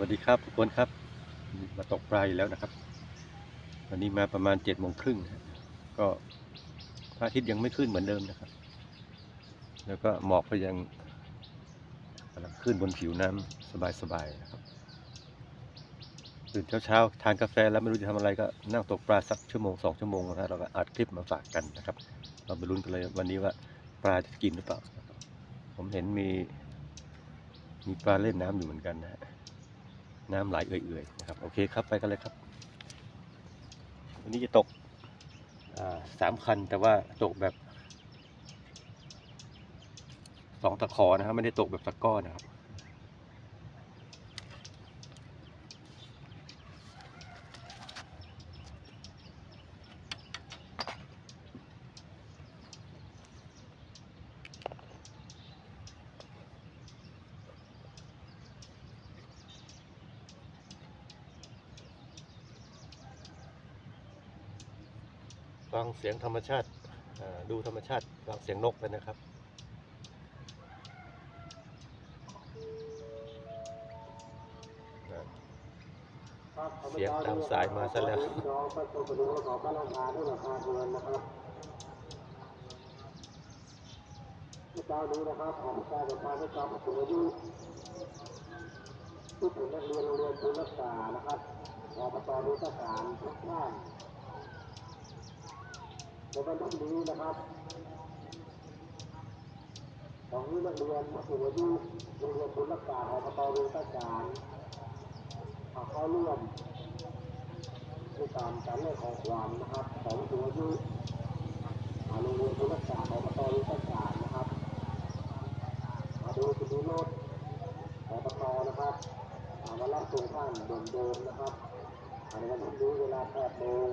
วัสดีครับทุกคนครับมาตกปลาอีกแล้วนะครับวันนี้มาประมาณ7:30ก็พระอาทิตย์ยังไม่ขึ้นเหมือนเดิมนะครับแล้วก็หมอกก็ยังกำลังขึ้นบนผิวน้ำสบายๆนะครับตื่นเช้าทานกาแฟแล้วไม่รู้จะทำอะไรก็นั่งตกปลาสักชั่วโมง2 ชั่วโมงนะเราก็อัดคลิปมาฝากกันนะครับเราไปลุ้นกันเลยวันนี้ว่าปลาจะกินหรือเปล่าผมเห็นมีปลาเล่นน้ำอยู่เหมือนกันนะฮะน้ำไหลเอื่อยๆนะครับโอเคครับไปกันเลยครับวันนี้จะตก3 คันแต่ว่าตกแบบ2 ตะขอนะครับไม่ได้ตกแบบตะก้อนะครับฟังเสียงธรรมชาติดูธรรมชาติฟังเสียงนกไปนะครับเสียงตามสายมาซะแล้วเจ้านี้นะครับของการประชาชนผู้สูงอายุผู้เป็นนักเรียนโรงเรียนทุนรักษานะครับอบต.รุษการทุกท่านในวันนี้นะครับของนักเรียนผู้สูงอายุโรงเรียนทุนรักษาอบต.รุษการเข้าร่วมในการเล่นของขวัญนะครับของผู้สูงอายุโรงเรียนทุนรักษาอบต.รุษการนะครับมาดูคุณดูโน้ตอบต.นะครับมารับส่งท่านเดิมๆนะครับในวันนี้เวลา8 โมง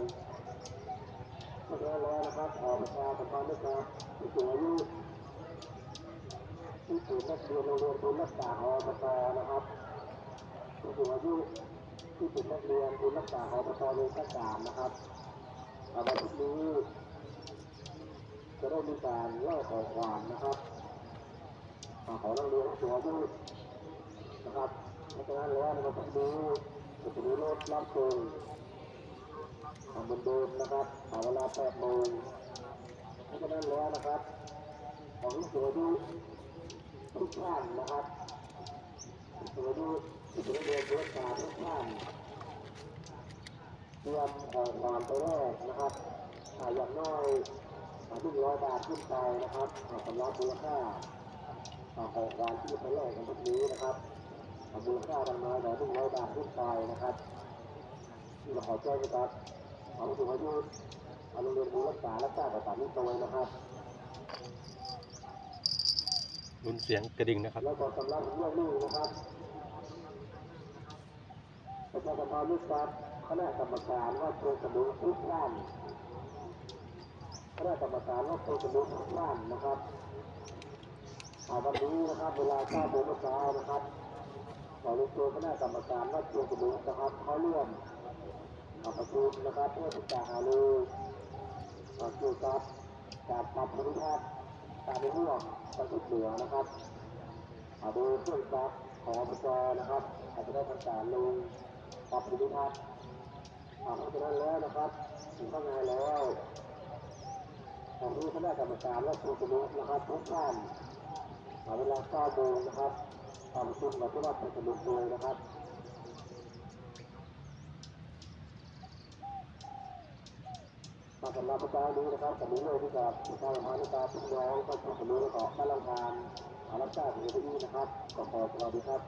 เมื่อแล้วนะครับประชาสัมพันธ์นะครับผู้สูงอายุที่เป็นนักเรียนโรงเรียนทุนรักษาอบต.นะครับผู้สูงอายุที่เป็นนักเรียนทุนรักษาอบต.เรียนรักษานะครับวันนี้จะได้มีการเล่าของขวัญนะครับของนักเรียนผู้สูงอายุนะครับเพราะฉะนั้นแล้วในวันนี้จะมีรถรับส่งเหมือนเดิมนะครับเวลา8 โมงเพราะฉะนั้นแล้วนะครับของผู้สูงอายุทุกท่านนะครับผู้สูงอายุที่เป็นเรียนรู้การทุกท่านเตรียมของขวัญไปแรกนะครับอย่างน้อย100 บาทขึ้นไปนะครับสำหรับมูลค่าของขวัญที่ไปแรกในวันนี้นะครับมูลค่าประมาณ100 บาทขึ้นไปนะครับที่เราขอแจ้งนะครับผู้สูงอายุโรงเรียนรู้รักษาและสร้างประสานมิตรนะครับรุนเสียงกระดิ่งนะครับแล้วก็สำหรับเรื่องนี้นะครับประชาสัมพันธ์ลูกศิษย์คณะกรรมการวัดโพธิ์สมุทรทุกท่านคณะกรรมการวัดโพธิ์สมุทรทุกท่านนะครับวันนี้นะครับเวลา9 โมงเช้านะครับขอเรียนเชิญคณะกรรมการวัดโพธิ์สมุทรนะครับเข้าร่วมประชุมนะครับเพื่อที่จะหารือเกี่ยวกับการปรับปรุงการร่วมประเทศเหนือนะครับโดยเครื่องจักรของอบจนะครับอาจจะได้ทำการลงปรับปรุงเพราะฉะนั้นแล้วนะครับถึงข้างในแล้วของที่คณะกรรมการและผู้สมุทรนะครับทุกท่านเวลา9 โมงนะครับประชุมกับผู้รับผู้สมุทรเลยนะครับสำหรับประชาชนนะครับผมเลยที่จะประชาสัมพันธ์นะครับพี่น้องก็ผู้สมุทรขอการรับการรับทราบในที่นี้นะครับขอสวัสดีครับ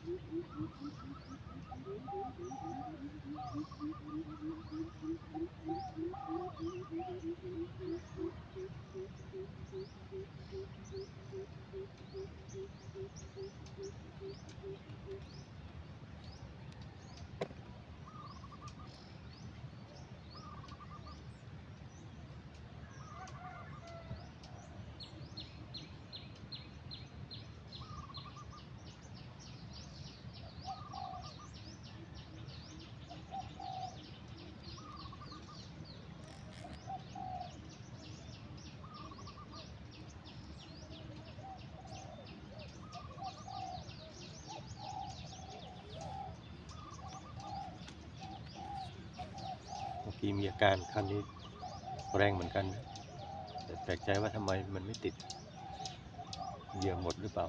เมื่อกี้มีอาการคันนี้แรงเหมือนกันนะแต่แปลกใจว่าทำไมมันไม่ติดเหยื่อหมดหรือเปล่า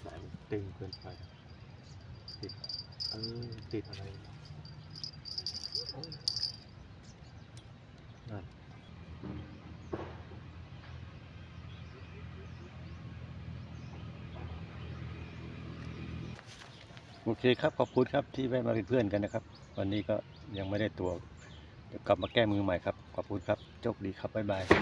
สายมันตึงเกินไปติดติดอะไรนั่นโอเคครับขอบคุณครับที่แวะมาเป็นเพื่อนกันนะครับวันนี้ก็ยังไม่ได้ตัวเดี๋ยวกลับมาแก้มือใหม่ครับขอบคุณครับโชคดีครับบ๊ายบาย